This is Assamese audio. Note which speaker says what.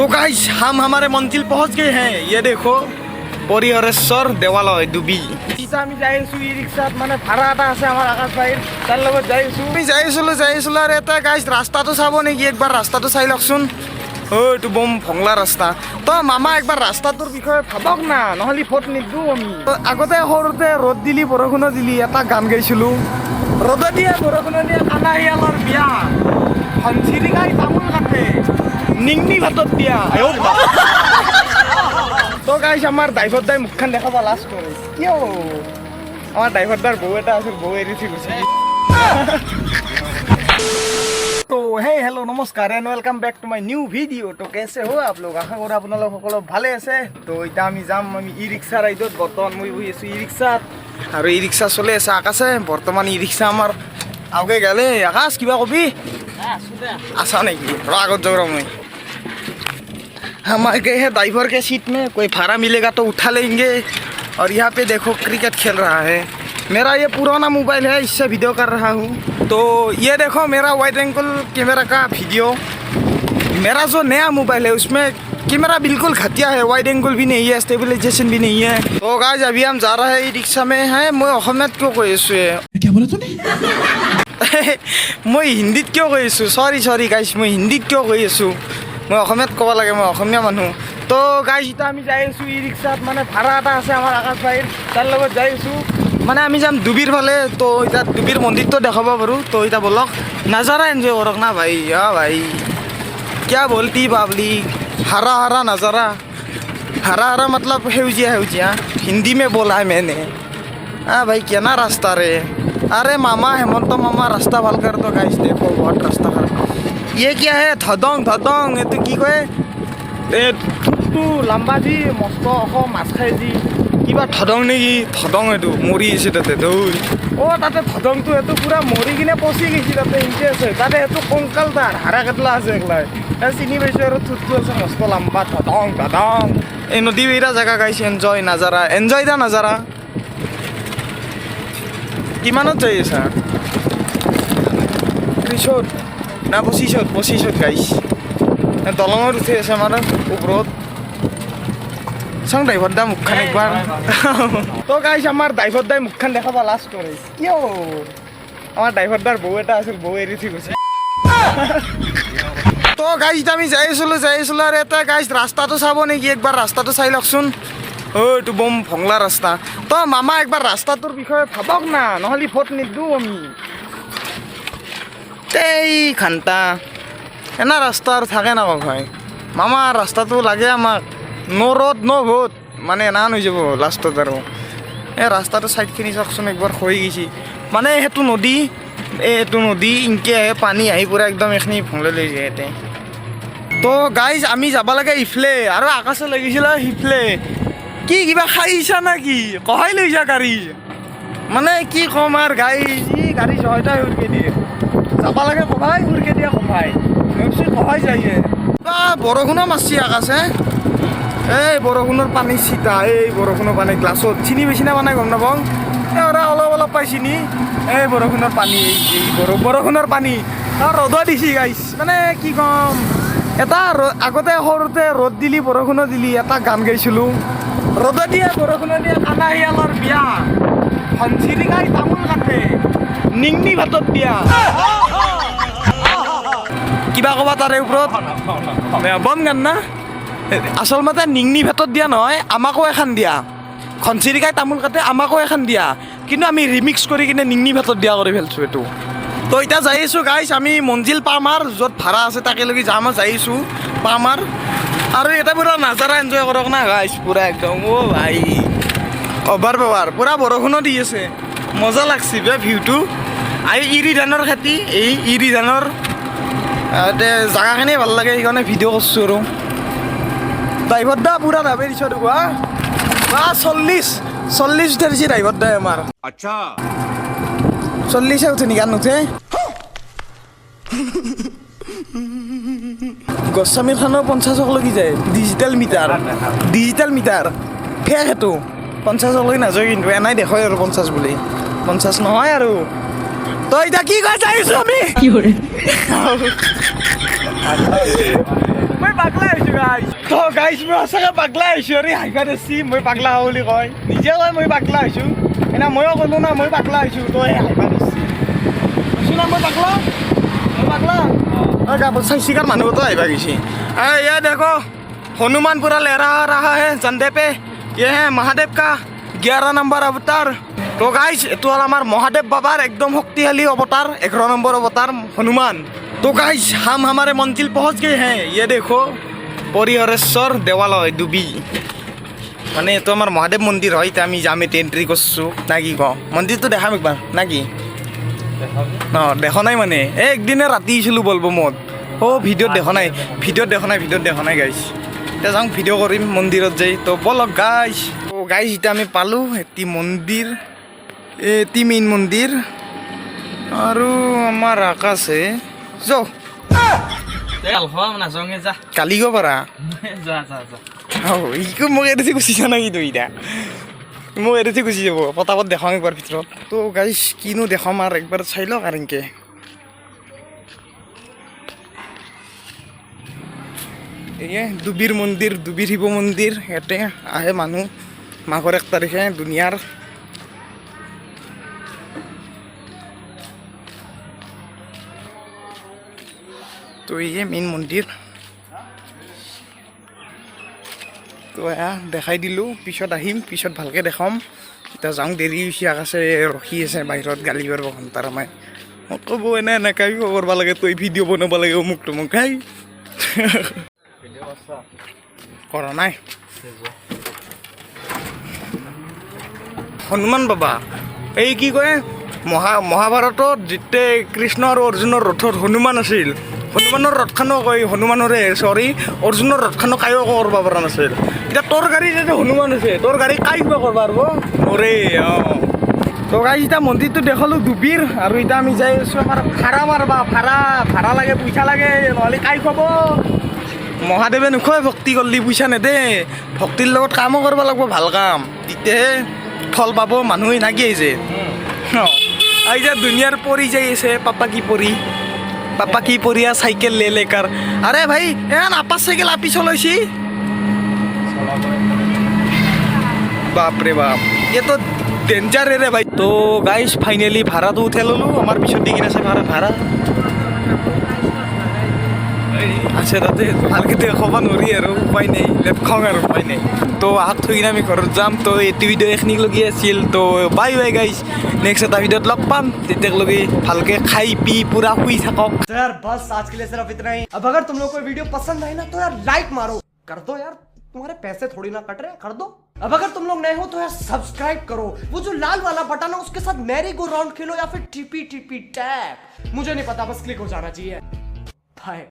Speaker 1: तो गाइस हम हमारे मंजिल पहुंच गए हैं। ये देखो परिहरेश्वर देवालय डुबी। আমি যাই আছো ই ৰিক্সাত মানে ভাড়া এটা আছে আমাৰ আকাশ ভাইৰ তাৰ লগত যাই আছো। আমি যাই আছিলো আৰু এটা গাইছ ৰাস্তাটো চাব নেকি একবাৰ ৰাস্তাটো চাই লওকচোন। এইটো বম ভংলা ৰাস্তা। তো মামা একবাৰ ৰাস্তাটোৰ বিষয়ে ভাবক না নহ'লে ফট নিদিওঁ আমি। আগতে সৰুতে ৰ'দ দিলি বৰষুণো দিলি এটা গান গাইছিলোঁ। ৰ'দ দিয়ে বৰষুণ দিয়ে কানাহিয়ালৰ বিয়া হঞ্চিৰিকাই তামোল কাটে নিংনি ভাতত দিয়া। তো গাইছ আমাৰ ড্ৰাইভাৰ দাই মুখখন দেখাব লাজ কৰে কিয়? আমাৰ ড্ৰাইভাৰ দাৰ বৌ এটা আছিল, বৌ এৰি থৈ গৈছে। तो हे हेलो नमस्कार and welcome back to my new video. तो कैसे हो आप लोग? आशा करो আপোনালোক সকলো ভালে আছে। তো এটা আমি যাম আমি ই ৰিক্সা ৰাইডত। বৰ্তমান মই বহি আছোঁ ই ৰিক্সাত আৰু ই ৰিক্সা চলি আছে আকাশে। বৰ্তমান ই ৰিক্সা আমাৰ আগে গেলে। আকাশ কিবা কবি আছা নেকি? আগত যাওঁ मैं हमारे है ड्राइवर के सीट में कोई भाड़ा मिलेगा तो उठा लेंगे। और यहाँ पे देखो क्रिकेट खेल रहा है। मेरा ये पुराना मोबाइल है, इससे वीडियो कर रहा हूँ। तो ये देखो मेरा वाइड एंगल कैमरा का वीडियो। मेरा जो नया मोबाइल है उसमें कैमरा बिल्कुल घटिया है, वाइड एंगल भी नहीं है, स्टेबलाइजेशन भी नहीं है। तो गाइस अभी हम जा रहे हैं ई रिक्शा में है। मैं অসমীয়াত क्यों কৈ আছোঁ?
Speaker 2: क्या बोला तूने?
Speaker 1: মই হিন্দীত কিয় কৈ আছোঁ? সৰি গাইছ মই হিন্দীত কিয় কৈ আছোঁ? মই অসমীয়াত ক'ব লাগে, মই অসমীয়া মানুহ। তো গাইছ এতিয়া আমি যাই আছোঁ ই ৰিক্সাত মানে ভাড়া এটা আছে আমাৰ আকাশ ভাইৰ তাৰ লগত যাই আছোঁ। মানে আমি যাম ডুবিৰ ফালে। তো এতিয়া ডুবিৰ মন্দিৰটো দেখাব পাৰোঁ। তো এতিয়া বলক নাজাৰা এনজয় কৰক না ভাই। ভাই क्या बोलती पाब्लिक? हरा हरा नज़ारा। हरा हरा मतलब सेउजिया सेउजिया हिंदी में बोला है मैंने। हाँ भाई क्या ना रास्ता रे। अरे मामा हेमंत मामा रास्ता ভাল कर दो गाइस। देखो बहुत रास्ता खराब। ये क्या है? धदং धदং এইটো কি কয়? ঠুকটো লম্বা যি মস্ত মাছ খাই যি কিবা ধদং নেকি? ধদং এইটো মৰি আছে তাতে দৌৰ। তাতে ধদংটো এইটো পুৰা মৰি কিনে পচি গৈছে তাতে ইনকে আছে। তাতে এইটো কংকাল তাৰ হাৰা কেটলা আছে একলাই চিনি পাইছোঁ। আৰু ঠুকটো আছে মস্ত লম্বা ধদং ধদং। এই নদী বেৰা জেগা গাইছে। এনজয় নাজাৰা এনজয় দা নাজাৰা। কিমানত যাই আছা? 30 না 25 গাইছ। দলঙত উঠি আছে আমাৰ ওপৰত। চাওঁ ড্ৰাইভাৰ দা মুখখন একবাৰ। তো গাইছ আমাৰ ড্ৰাইভাৰ দাই মুখখন দেখাব লাজ কৰে কিয়? আমাৰ ড্ৰাইভাৰ দাৰ বৌ এটা আছিল, বৌ এৰি থৈ গৈছে। তো গাইছ আমি যাই আছিলোঁ আৰু এটা গাইছ ৰাস্তাটো চাব নেকি একবাৰ ৰাস্তাটো চাই লওকচোন। এইটো বম ভংলা ৰাস্তা। তো মামা একবাৰ ৰাস্তাটোৰ বিষয়ে ভাবক না নহ'লে ফট নিদিওঁ আমি। এই ঘণ্টা এনা ৰাস্তা আৰু থাকে না ভাই। মামা ৰাস্তাটো লাগে আমাক। ন' ৰ'দ ন' ভোট মানে এনান হৈ যাব লাষ্টত। আৰু এই ৰাস্তাটো চাইডখিনি চাওকচোন একবাৰ হৈ গৈছে। মানে সেইটো নদী এইটো নদী ইনকে আহে পানী আহি পূৰা একদম এইখিনি ভংলে লৈ যায় ইয়াতে। তো গাইজ আমি যাব লাগে ইফালে আৰু আকাশে লাগিছিলে সিফালে। কি কিবা খাইছা নেকি? কহাই লৈ যা গাড়ী। মানে কি ক'ম আৰু গাইজ ই গাড়ী ছয়টাই উৰকে দিয়ে যাব লাগে কবাই উৰকে দিয়ে কবাই কবাই যায়। বৰষুণো মাৰছি আকাশে। এই বৰষুণৰ পানী চিতা এই বৰষুণৰ পানী গ্লাছত চিনি বেছি না মানে গম নাপাওঁ। অলপ অলপ পাই চিনি এই বৰষুণৰ পানী এই বৰষুণৰ পানী ৰ'দ দিছি গাইছ। মানে কি ক'ম এটা আগতে সৰুতে ৰ'দ দিলি বৰষুণো দিলি এটা গান গাইছিলোঁ। ৰ'দ দিয়ে বৰষুণো দিয়ে কানাহিয়ালৰ বিয়া হঞ্চিৰিকাই তামোল কাটে নিংনি ভাতত দিয়া। কিবা ক'বা তাৰে ওপৰত বম গান না? আচলমতে নিংনি ভাতত দিয়া নহয়, আমাকো এখন দিয়া। খনচিৰিকাই তামোল কাটে আমাকো এখন দিয়া, কিন্তু আমি ৰিমিক্স কৰি কিনে নিংনি ভাতত দিয়া কৰি ফেলছোঁ এইটো। তো এতিয়া যাই আছোঁ গাইছ আমি মঞ্জিল পাম আৰু য'ত ভাড়া আছে তাকেলৈকে যাম আৰু যাই আছোঁ পাম আৰু এটা পূৰা নাজাৰা এনজয় কৰক না গাইছ পুৰা একদম। ভাই অভাৰ পাৱাৰ পূৰা বৰষুণো দি আছে মজা লাগছে বে ভিউটো। ইৰি ধানৰ খেতি এই ইৰি ধানৰ জেগাখিনি ভাল লাগে সেইকাৰণে ভিডিঅ' কৰিছোঁ। আৰু ড্ৰাইভাৰ দা পুৰা দাবে দিছ দেখোৱা 40 উঠে দিছে ড্ৰাইভাৰ দাই আমাৰ। আচ্ছা 40 উঠে নেকি? আৰু নুঠে গোস্বামীৰ খানৰ 50 যায়। ডিজিটেল মিটাৰ ফেক সেইটো 50 নাযায় কিন্তু এনাই দেখুৱাই আৰু 50 বুলি 50 নহয় আৰু। তো এতিয়া কি কৈ যাই আছোঁ আমি? মই পাগলা হৈছোঁ গাইছ তো গাইছ মই সঁচাকৈ পাগলা হৈছোঁ আৰু হাইফা দেখছি মই পাগলা হোৱা বুলি কয় নিজে কয় মই পাগলা হৈছোঁ এনে ময়ো ক'লোঁ না মই পাগলা হৈছোঁ তো এই হাইফা দেখছি কৈছোঁ না মই পাগলা চাইছি কাৰ মানুহতো আহিবা গৈছে ये देखो हनुमान पूरा लहरा रहा है झंडे पे ये है महादेव का 11 नंबर अवतार तो गाइस तो हमार महादेव बाबार एकदम शक्तिशाली अवतार 11 नंबर अवतार हनुमान तो गाइस हम हमारे मंजिल पहुंच गए हैं ये देखो परिहरेश्वर देवालय डुबी মানে এইটো আমাৰ মহাদেৱ মন্দিৰ হয় এতিয়া আমি যাম এতিয়া এণ্ট্ৰি কৰিছোঁ না কি কওঁ মন্দিৰটো দেখাম একবাৰ না কি দেখা নাই মানে একদিনে ৰাতি আহিছিলোঁ বলবমত ভিডিঅ'ত দেখা নাই গাইছ এতিয়া যাওঁ ভিডিঅ' কৰিম মন্দিৰত যাই তো বলক গাইছ গাইছ এতিয়া আমি পালোঁ এটি মন্দিৰ এটি মেইন মন্দিৰ আৰু আমাৰ আকাশে যাওঁ কালি গো পাৰা ইকো মোক এৰি গুচি যা নাই কিন্তু এতিয়া মোক এৰি গুচি যাব পটাপট দেখাওঁ একবাৰ ভিতৰত তো গাইছ কিনো দেখাম আৰু একবাৰ চাই লওক আৰু এনেকৈ এই ডুবিৰ মন্দিৰ ডুবিৰ শিৱ মন্দিৰ ইয়াতে আহে মানুহ মাঘৰ 1 তাৰিখে দুনিয়াৰ তো এই মেইন মন্দিৰ তো দেখাই দিলোঁ পিছত আহিম পিছত ভালকৈ দেখাম এতিয়া যাওঁ দেৰি হৈছে আকাশে ৰখি আছে বাহিৰত গালি পাৰিব ঘণ্টাৰ মাই মোক ক'ব এনেকৈ কৰিব লাগে তই ভিডিঅ' বনাব লাগে অমুক তমুক খাই কৰা নাই হনুমান বাবা এই কি কয় মহাভাৰতত যেতিয়া কৃষ্ণ আৰু অৰ্জুনৰ ৰথত হনুমান আছিল হনুমানৰ ৰথখনো কয় হনুমানৰে অৰ্জুনৰ ৰথখনো কায়ো কৰিব পৰা নাছিল এতিয়া তোৰ গাড়ীত যেতিয়া হনুমান আছে তোৰ গাড়ী কাই কিবা কৰিব পাৰিব নৰে তো গাইছ এতিয়া মন্দিৰটো দেখালোঁ ডুবিৰ আৰু এতিয়া আমি যাই আছোঁ আমাৰ ভাড়া মাৰবা ভাড়া লাগে পইচা লাগে নহ'লে কাই খুৱাব মহাদেৱে নকয় ভক্তি কৰিলে পইচা নেদে ভক্তিৰ লগত কামো কৰিব লাগিব ভাল কাম তেতিয়াহে ফল পাব মানুহে নাকি আহিছে যে দুনিয়াৰ পৰি যাই আছে পাপা কি পৰি চাইকেল লে লেকাৰ আৰে ভাই আপা চাইকেল আপি চলাইছি বাপৰে বাপ এইটো ডেঞ্জাৰ ৰে ভাই তো গাইছ ফাইনেলি ভাড়াটো উঠাই ল'লোঁ আমাৰ পিছত দি কিনে আছে ভাড়া আছে তাতে ভালকৈ দেখাব নোৱাৰি আৰু উপায় নাই দেখাওঁ আৰু উপায় নাই তো আহাক থৈ কিনে আমি ঘৰত যাম তো এইটো ভিডিঅ' এইখিনিলৈকে আছিল তো বাই গাইছ নেক্সট এটা ভিডিঅ'ত লগ পাম তেতিয়ালৈকে ভালকৈ খাই পি পুৰা শুই থাকক
Speaker 2: तो यार बस आज के लिए सिर्फ इतना ही अब अगर तुम लोग को वीडियो पसंद आई ना तो यार लाइक मारो कर दो यार तुम्हारे पैसे थोड़ी ना कट रहे कर दो अब अगर तुम लोग नए हो तो यार सब्सक्राइब करो वो जो लाल वाला बटन है उसके साथ मैरी गो राउंड खेलो या फिर टीपी टैप मुझे नहीं पता बस क्लिक हो जाना चाहिए बाय